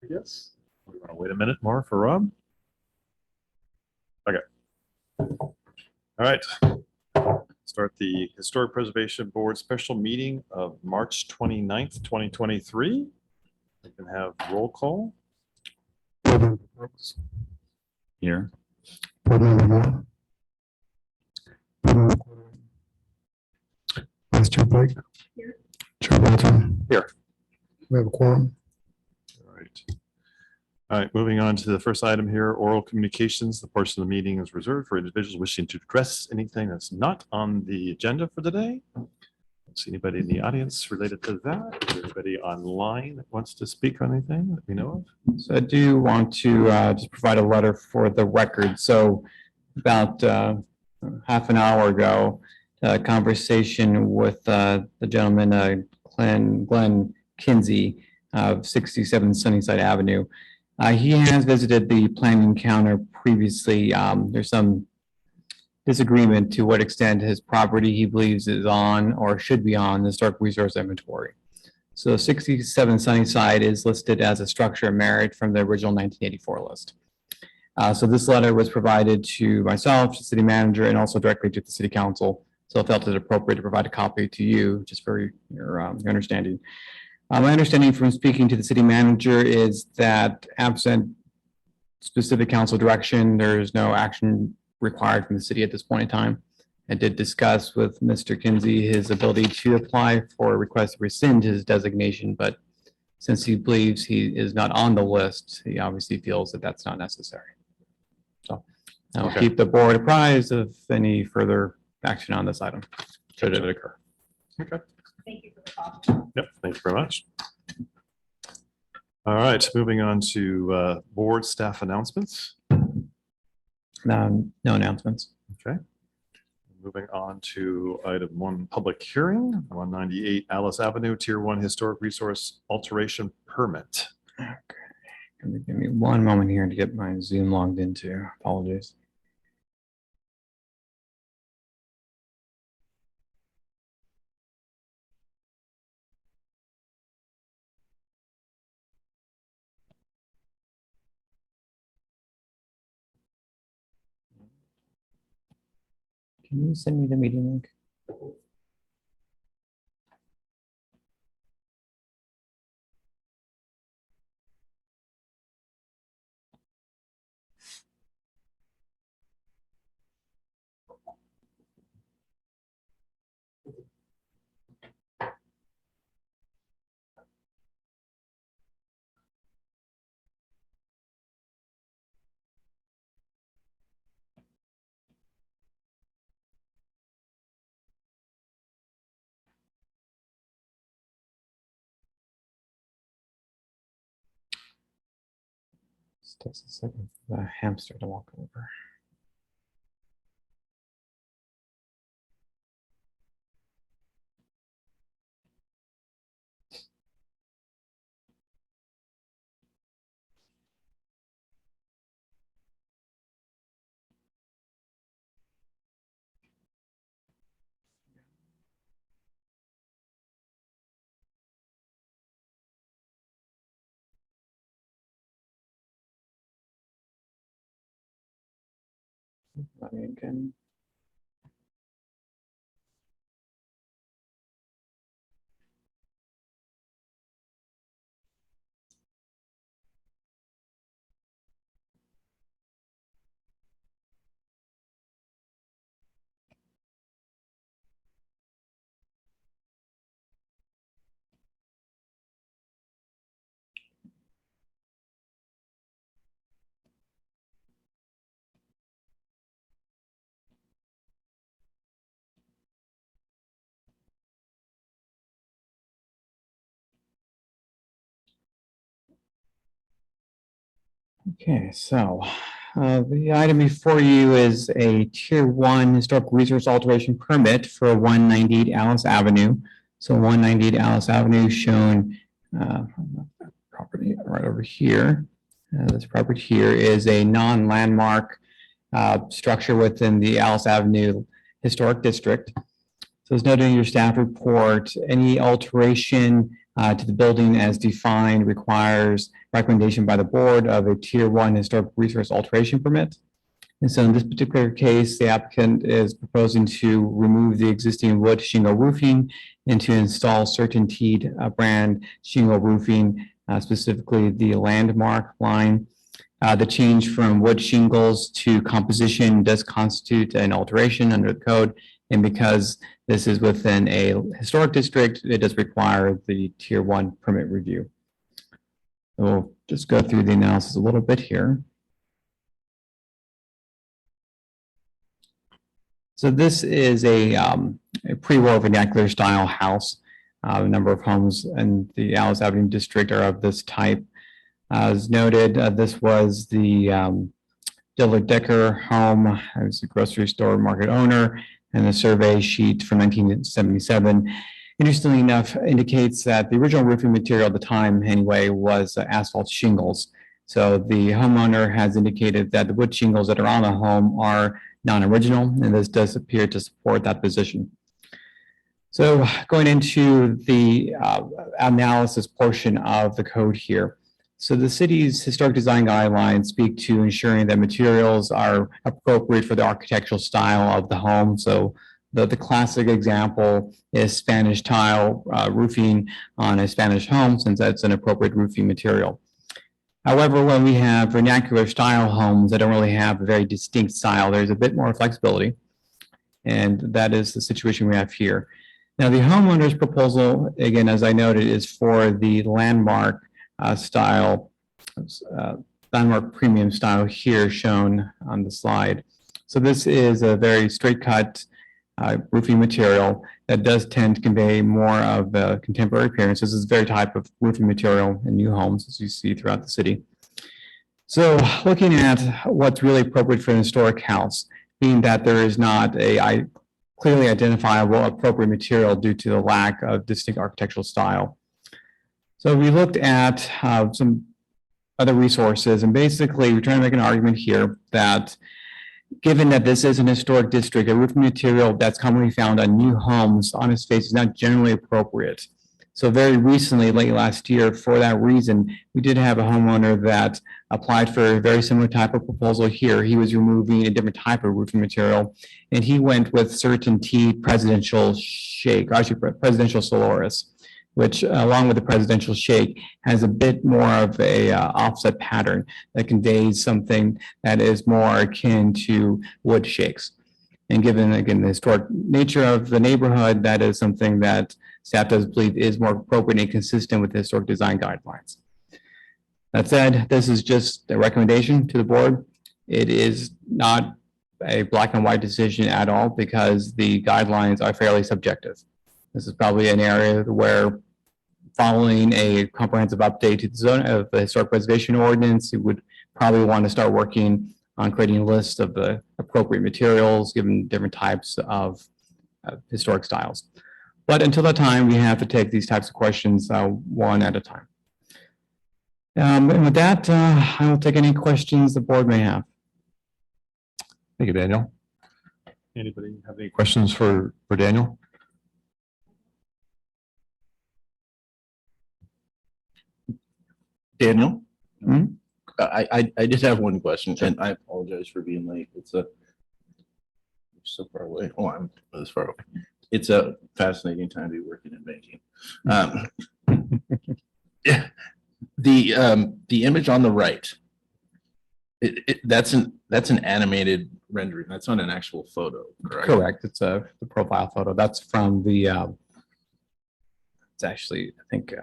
Yes. We want to wait a minute more for Rob. Okay. All right. Start the Historic Preservation Board special meeting of March 29th, 2023. We can have roll call. Here. Board Member Moore. Board Member Corrigan. Vice Chair Blake. Here. Chair Walton. Here. We have a quorum. All right. All right, moving on to the first item here, oral communications. The portion of the meeting is reserved for individuals wishing to address anything that's not on the agenda for the day. Don't see anybody in the audience related to that. Is there anybody online that wants to speak on anything that we know of? So I do want to just provide a letter for the record. So about half an hour ago, a conversation with the gentleman, Glenn Kinsey of 67 Sunnyside Avenue. He has visited the planning encounter previously. There's some disagreement to what extent his property he believes is on or should be on the historic resource inventory. So 67 Sunnyside is listed as a structure of merit from the original 1984 list. So this letter was provided to myself, the city manager, and also directly to the city council. So I felt it appropriate to provide a copy to you, just for your understanding. My understanding from speaking to the city manager is that absent specific council direction, there is no action required from the city at this point in time. I did discuss with Mr. Kinsey his ability to apply for a request to rescind his designation, but since he believes he is not on the list, he obviously feels that that's not necessary. So I'll Okay. keep the board apprised of any further action on this item, should it occur. Okay. Thank you for the call. Yep, thank you very much. All right, moving on to board staff announcements. No announcements. Okay. Moving on to item 1, public hearing, 198 Alice Avenue, Tier 1 Historic Resource Alteration Permit. Okay. Give me one moment here to get my Zoom logged into. Apologies. Can you send me the meeting link? Just takes a second for the hamster to walk over. Let me again. Okay, so the item before you is a Tier 1 Historic Resource Alteration Permit for 198 Alice Avenue. So 198 Alice Avenue shown property right over here. This property here is a non-landmark structure within the Alice Avenue Historic District. So as noted in your staff report, any alteration to the building as defined requires recommendation by the board of a Tier 1 historic resource alteration permit. And so in this particular case, the applicant is proposing to remove the existing wood shingle roofing and to install CertainTeed brand shingle roofing, specifically the landmark line. The change from wood shingles to composition does constitute an alteration under the code. And because this is within a historic district, it does require the Tier 1 permit review. So we'll just go through the analysis a little bit here. So this is a pre-war vernacular style house. A number of homes in the Alice Avenue district are of this type. As noted, this was the Dillard Decker home. I was a grocery store market owner, and the survey sheet from 1977, interestingly enough, indicates that the original roofing material at the time, anyway, was asphalt shingles. So the homeowner has indicated that the wood shingles that are on the home are non-original, and this does appear to support that position. So going into the analysis portion of the code here. So the city's historic design guidelines speak to ensuring that materials are appropriate for the architectural style of the home. So the classic example is Spanish tile roofing on a Spanish home, since that's an appropriate roofing material. However, when we have vernacular style homes that don't really have a very distinct style, there's a bit more flexibility. And that is the situation we have here. Now, the homeowner's proposal, again, as I noted, is for the landmark style, landmark premium style here shown on the slide. So this is a very straight cut roofing material that does tend to convey more of a contemporary appearance. This is a very type of roofing material in new homes, as you see throughout the city. So looking at what's really appropriate for an historic house, being that there is not a clearly identifiable appropriate material due to the lack of distinct architectural style. So we looked at some other resources, and basically we're trying to make an argument here that given that this is an historic district, a roofing material that's commonly found on new homes on its face is not generally appropriate. So very recently, late last year, for that reason, we did have a homeowner that applied for a very similar type of proposal here. He was removing a different type of roofing material, and he went with CertainTeed Presidential Shake, or actually Presidential Solaris, which along with the Presidential Shake has a bit more of a offset pattern that conveys something that is more akin to wood shakes. And given, again, the historic nature of the neighborhood, that is something that staff does believe is more appropriate and consistent with the historic design guidelines. That said, this is just a recommendation to the board. It is not a black and white decision at all because the guidelines are fairly subjective. This is probably an area where following a comprehensive update to the zone of the historic preservation ordinance, you would probably want to start working on creating a list of the appropriate materials given different types of historic styles. But until that time, we have to take these types of questions one at a time. And with that, I will take any questions the board may have. Thank you, Daniel. Anybody have any questions for Daniel? Daniel? Mhm. I just have one question, and I apologize for being late. It's so far away. Oh, I'm this far away. It's a fascinating time to be working in banking. The image on the right, that's an animated rendering. That's not an actual photo, correct? Correct. It's the profile photo. That's from the, it's actually, I think,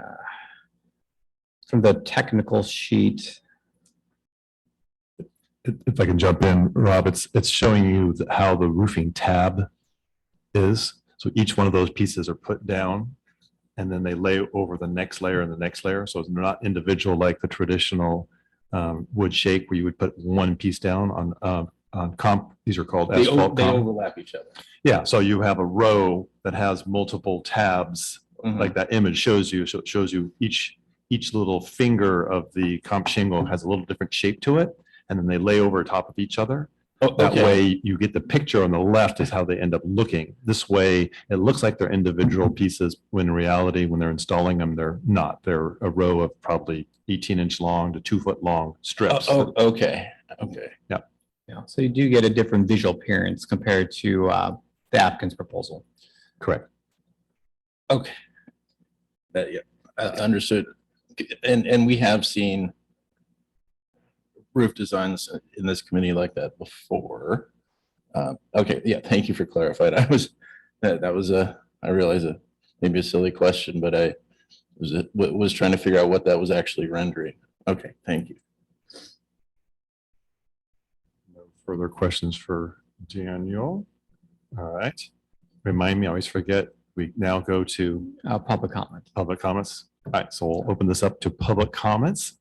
from the technical sheet. If I can jump in, Rob, it's showing you how the roofing tab is. So each one of those pieces are put down and then they lay over the next layer and the next layer. So it's not individual like the traditional wood shake where you would put one piece down on comp. These are called asphalt They comp. overlap each other. Yeah, so you have a row that has multiple tabs like that image shows you. So it shows you each little finger of the comp shingle has a little different shape to it. And then they lay over top of each other. That Okay. way you get the picture on the left is how they end up looking. This way, it looks like they're individual pieces when in reality, when they're installing them, they're not. They're a row of probably 18-inch long to 2-foot long strips. Okay, okay. Yeah, so you do get a different visual appearance compared to the applicant's proposal. Correct. Okay. Yeah, understood. And we have seen roof designs in this committee like that before. Okay, yeah, thank you for clarifying. That was I realize maybe a silly question, but I was trying to figure out what that was actually rendering. Okay, thank you. No further questions for Daniel. All right. Remind me, I always forget, we now go to Public comment. public comments. All right, so we'll open this up to public comments.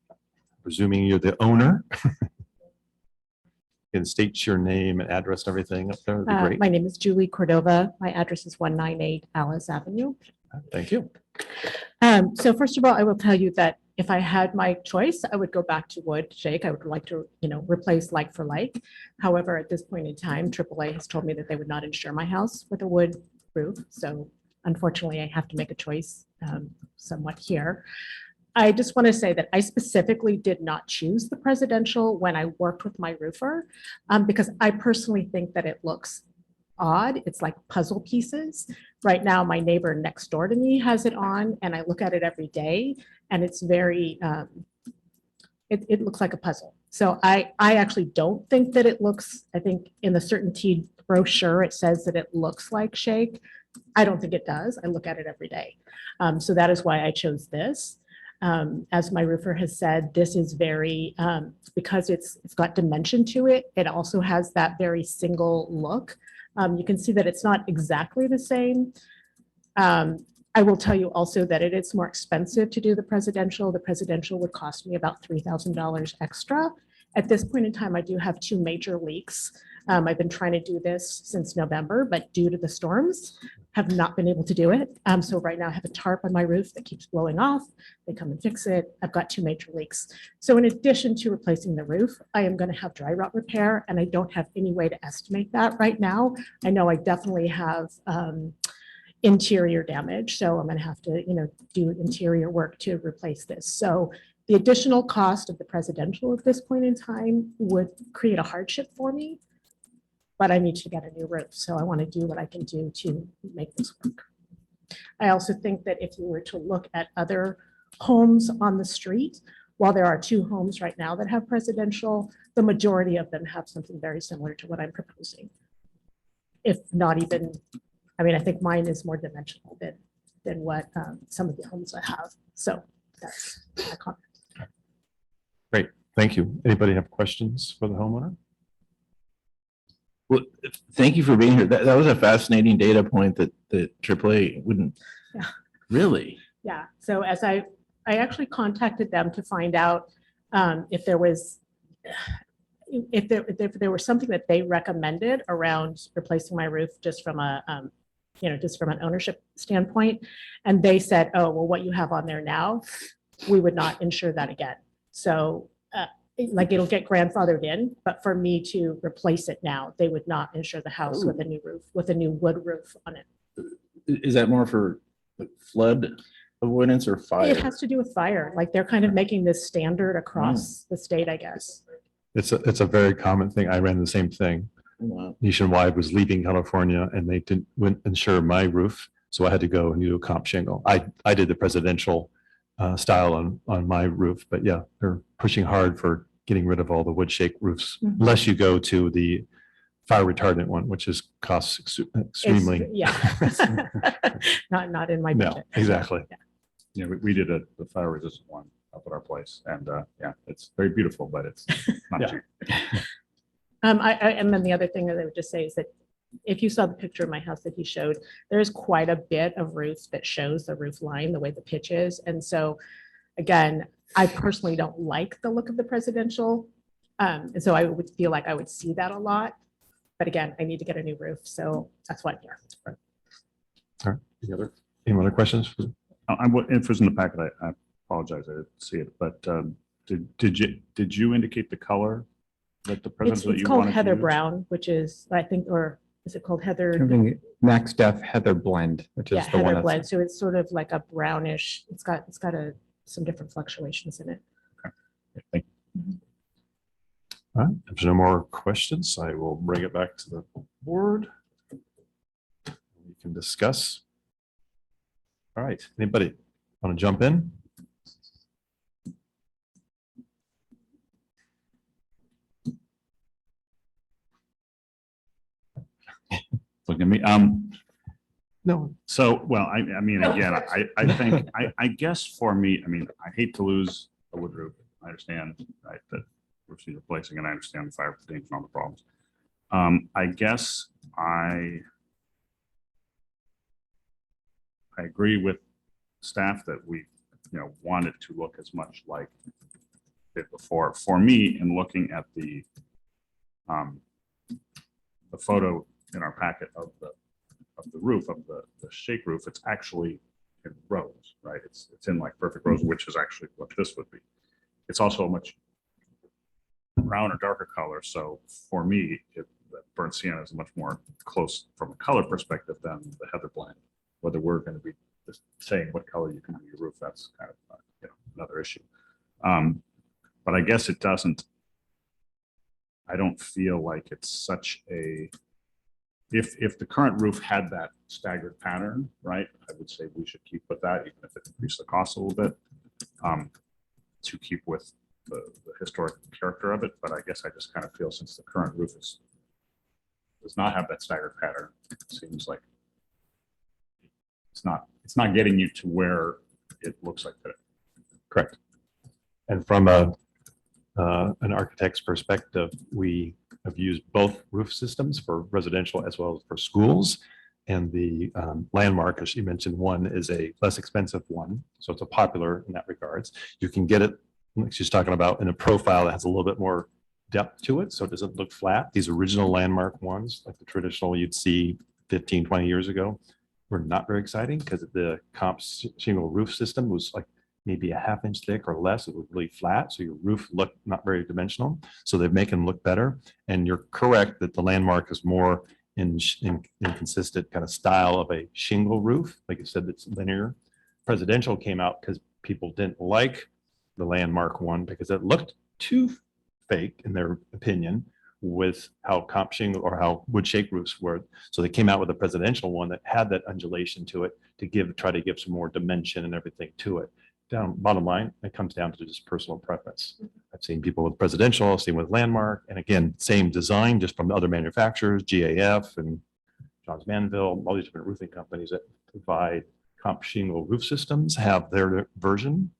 Presuming you're the owner. You can state your name and address and everything up there. That'd be great. My name is Julie Cordova. My address is 198 Alice Avenue. Thank you. So first of all, I will tell you that if I had my choice, I would go back to wood shake. I would like to, replace like for like. However, at this point in time, AAA has told me that they would not insure my house with a wood roof. So unfortunately, I have to make a choice somewhat here. I just want to say that I specifically did not choose the presidential when I worked with my roofer because I personally think that it looks odd. It's like puzzle pieces. Right now, my neighbor next door to me has it on and I look at it every day and it's very, it looks like a puzzle. So I actually don't think that it looks, I think in the CertainTeed brochure, it says that it looks like shake. I don't think it does. I look at it every day. So that is why I chose this. As my roofer has said, this is very, because it's got dimension to it, it also has that very single look. You can see that it's not exactly the same. I will tell you also that it is more expensive to do the presidential. The presidential would cost me about $3,000 extra. At this point in time, I do have 2 major leaks. I've been trying to do this since November, but due to the storms, have not been able to do it. So right now I have a tarp on my roof that keeps blowing off. They come and fix it. I've got 2 major leaks. So in addition to replacing the roof, I am going to have dry rot repair, and I don't have any way to estimate that right now. I know I definitely have interior damage, so I'm going to have to, do interior work to replace this. So the additional cost of the presidential at this point in time would create a hardship for me, but I need to get a new roof. So I want to do what I can do to make this work. I also think that if you were to look at other homes on the street, while there are 2 homes right now that have presidential, the majority of them have something very similar to what I'm proposing. If not even, I think mine is more dimensional than what some of the homes I have. So that's my comment. Great. Thank you. Anybody have questions for the homeowner? Well, thank you for being here. That was a fascinating data point that AAA wouldn't. Yeah. Really? Yeah, so as I actually contacted them to find out if there was, if there was something that they recommended around replacing my roof just from a, just from an ownership standpoint. And they said, oh, well, what you have on there now, we would not insure that again. So like it'll get grandfathered in, but for me to replace it now, they would not insure the house with a new roof, with a new wood roof on it. Is that more for flood avoidance or fire? It has to do with fire. Like they're kind of making this standard across the state, I guess. It's a very common thing. I ran the same thing. Wow. Nationwide was leaving California and they wouldn't insure my roof. So I had to go and do a comp shingle. I did the presidential style on my roof, but yeah, they're pushing hard for getting rid of all the wood shake roofs, unless you go to the fire retardant one, which is costs extremely. Yeah. Not in my No, budget. exactly. Yeah. Yeah, we did the fire resistant one up at our place, and yeah, it's very beautiful, but it's not Yeah. cheap. And then the other thing that I would just say is that if you saw the picture of my house that he showed, there's quite a bit of roof that shows the roof line, the way the pitch is. And so again, I personally don't like the look of the presidential. And so I would feel like I would see that a lot. But again, I need to get a new roof. So that's why I'm here. All right. Any other questions? If it was in the packet, I apologize, I didn't see it, but did you indicate the color Like the It's, presents that it's you called wanted to Heather use? Brown, which is, I think, or is it called Heather? Something Max Def Heather Blend, which Yeah, is the one Heather blend. that's. So it's sort of like a brownish, it's got some different fluctuations in it. Thank All right, if there's no more questions, I will bring it back to the board. We can discuss. All right, anybody want to jump in? Look at me. No. So, well, I mean, again, I think, I guess for me, I mean, I hate to lose a wood roof. I understand, right, that we're replacing it. I understand the fire protection and all the problems. I guess I agree with staff that we, want it to look as much like it before. For me, in looking at the photo in our packet of the roof, of the shake roof, it's actually in rows, right? It's in like perfect rows, which is actually what this would be. It's also a much brown or darker color. So for me, the burnt sienna is much more close from a color perspective than the Heather blend. Whether we're going to be just saying what color you can do your roof, that's kind of another issue. But I guess it doesn't. I don't feel like it's such a. If the current roof had that staggered pattern, right, I would say we should keep with that, even if it increased the cost a little bit, to keep with the historic character of it. But I guess I just kind of feel, since the current roof does not have that staggered pattern, it seems like it's not getting you to where it looks like today. Correct. And from an architect's perspective, we have used both roof systems for residential as well as for schools. And the Landmark, as you mentioned, one is a less expensive one. So it's a popular in that regards. You can get it, like she's talking about, in a profile that has a little bit more depth to it. So it doesn't look flat. These original Landmark ones, like the traditional you'd see 15, 20 years ago, were not very exciting because the comp shingle roof system was like maybe a half-inch thick or less. It was really flat, so your roof looked not very dimensional. So they make them look better. And you're correct that the Landmark is more in consistent kind of style of a shingle roof. Like you said, it's linear. Presidential came out because people didn't like the Landmark one because it looked too fake, in their opinion, with how comp shingle or how wood shake roofs were. So they came out with a presidential one that had that undulation to it to try to give some more dimension and everything to it. Bottom line, it comes down to just personal preference. I've seen people with presidential, I've seen with Landmark, and again, same design, just from other manufacturers, GAF and Johns Manville, all these different roofing companies that provide comp shingle roof systems have their version,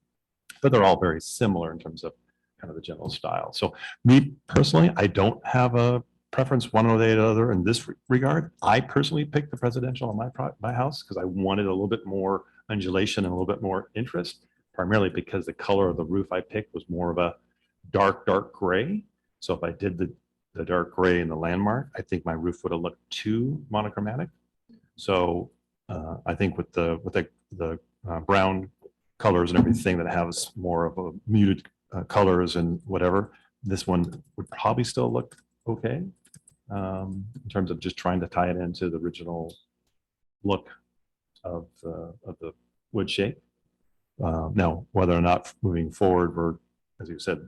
but they're all very similar in terms of kind of the general style. So me personally, I don't have a preference one or the other in this regard. I personally picked the presidential on my house because I wanted a little bit more undulation and a little bit more interest, primarily because the color of the roof I picked was more of a dark gray. So if I did the dark gray in the Landmark, I think my roof would have looked too monochromatic. So I think with the brown colors and everything that has more of a muted colors and whatever, this one would probably still look okay in terms of just trying to tie it into the original look of the wood shape. Now, whether or not moving forward, we're, as you said,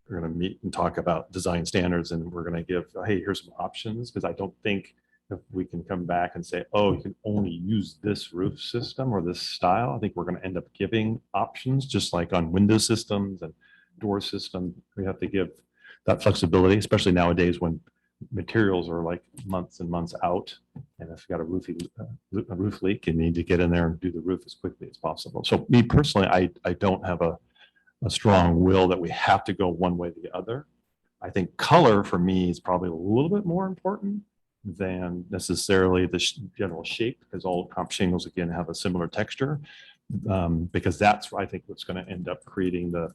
we're going to meet and talk about design standards, and we're going to give, hey, here's some options, because I don't think if we can come back and say, oh, you can only use this roof system or this style. I think we're going to end up giving options, just like on window systems and door system. We have to give that flexibility, especially nowadays when materials are like months and months out. And if you got a roof leak, you need to get in there and do the roof as quickly as possible. So me personally, I don't have a strong will that we have to go one way or the other. I think color for me is probably a little bit more important than necessarily the general shape, because all comp shingles again have a similar texture, because that's I think what's going to end up creating the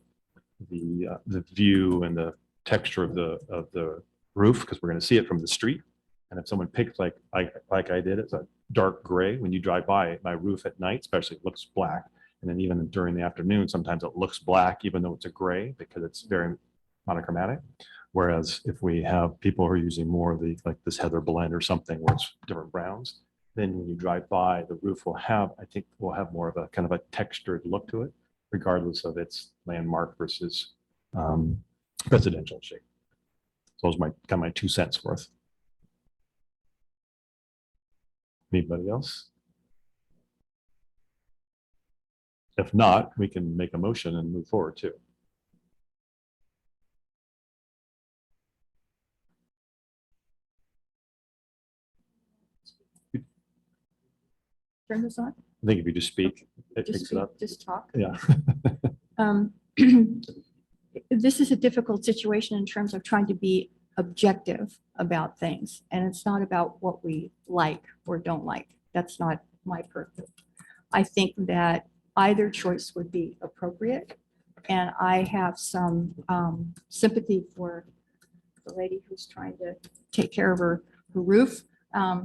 view and the texture of the roof, because we're going to see it from the street. And if someone picked like I did, it's a dark gray. When you drive by my roof at night, especially, it looks black. And then even during the afternoon, sometimes it looks black, even though it's a gray, because it's very monochromatic. Whereas if we have people who are using more of the, like this Heather blend or something where it's different browns, then when you drive by, the roof will have, I think will have more of a kind of a textured look to it, regardless of its landmark versus residential shape. So those my kind of my 2 cents worth. Anybody else? If not, we can make a motion and move forward too. Turn this on? I think if you just speak, it Just picks it up. Just talk. Yeah. Um, This is a difficult situation in terms of trying to be objective about things. And it's not about what we like or don't like. That's not my purpose. I think that either choice would be appropriate. And I have some sympathy for the lady who's trying to take care of her roof.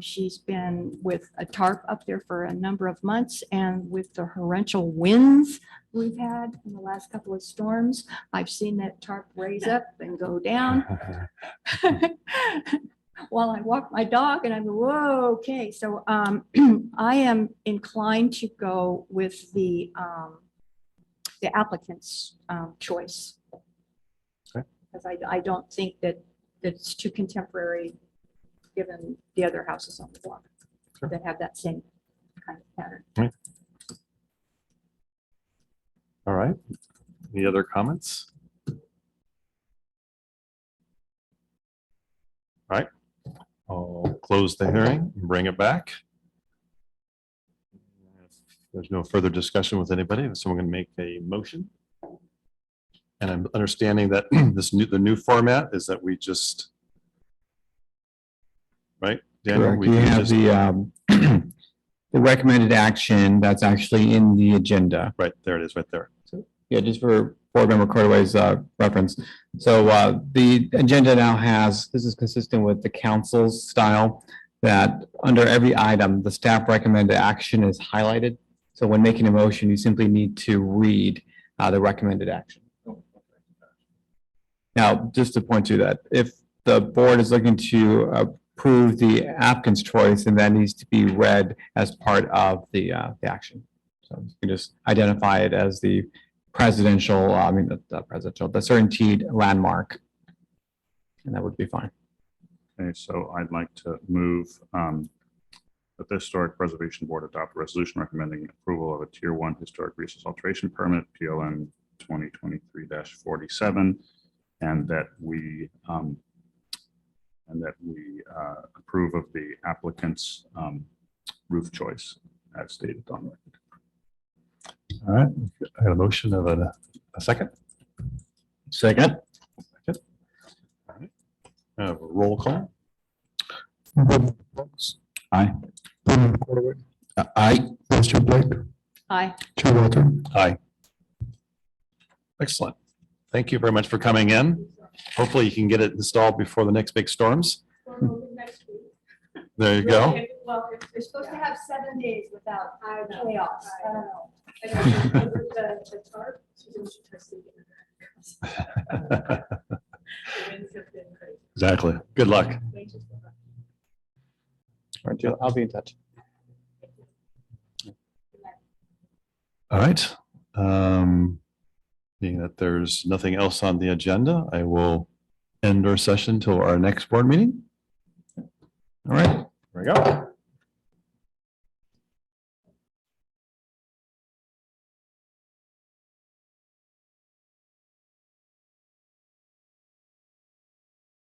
She's been with a tarp up there for a number of months, and with the torrential winds we've had in the last couple of storms, I've seen that tarp raise up and go down while I walk my dog, and I go, whoa, okay. So I am inclined to go with the applicant's choice. Okay. Because I don't think that it's too contemporary, given the other houses on the block Sure. that have that same kind of pattern. All right. Any other comments? All right. I'll close the hearing and bring it back. If there's no further discussion with anybody, someone can make a motion. And I'm understanding that the new format is that we just, right? Daniel, Correct. we You can have just- the, the recommended action that's actually in the agenda. Right, there it is, right there. Yeah, just for Board Member Cordaway's reference. So the agenda now has, this is consistent with the council's style, that under every item, the staff recommended action is highlighted. So when making a motion, you simply need to read the recommended action. Now, just to point to that, if the board is looking to approve the applicant's choice, then that needs to be read as part of the action. So you can just identify it as the presidential, the certainty landmark. And that would be fine. Okay, so I'd like to move that the Historic Preservation Board adopt a resolution recommending approval of a Tier 1 Historic Resource Alteration Permit, PLN 2023-47, and that we approve of the applicant's roof choice as stated on record. All right, I got a motion of a second. Second. All right. Roll call. Board Member Brooks. Aye. Board Member Cordaway. Aye. Vice Chair Blake. Aye. Chair Walter. Aye. Excellent. Thank you very much for coming in. Hopefully you can get it installed before the next big storms. There you go. Well, you're supposed to have 7 days without chaos. I don't know. Exactly. Good luck. All right, Jill, I'll be in touch. All right. Being that there's nothing else on the agenda, I will end our session till our next board meeting. All right, there we go.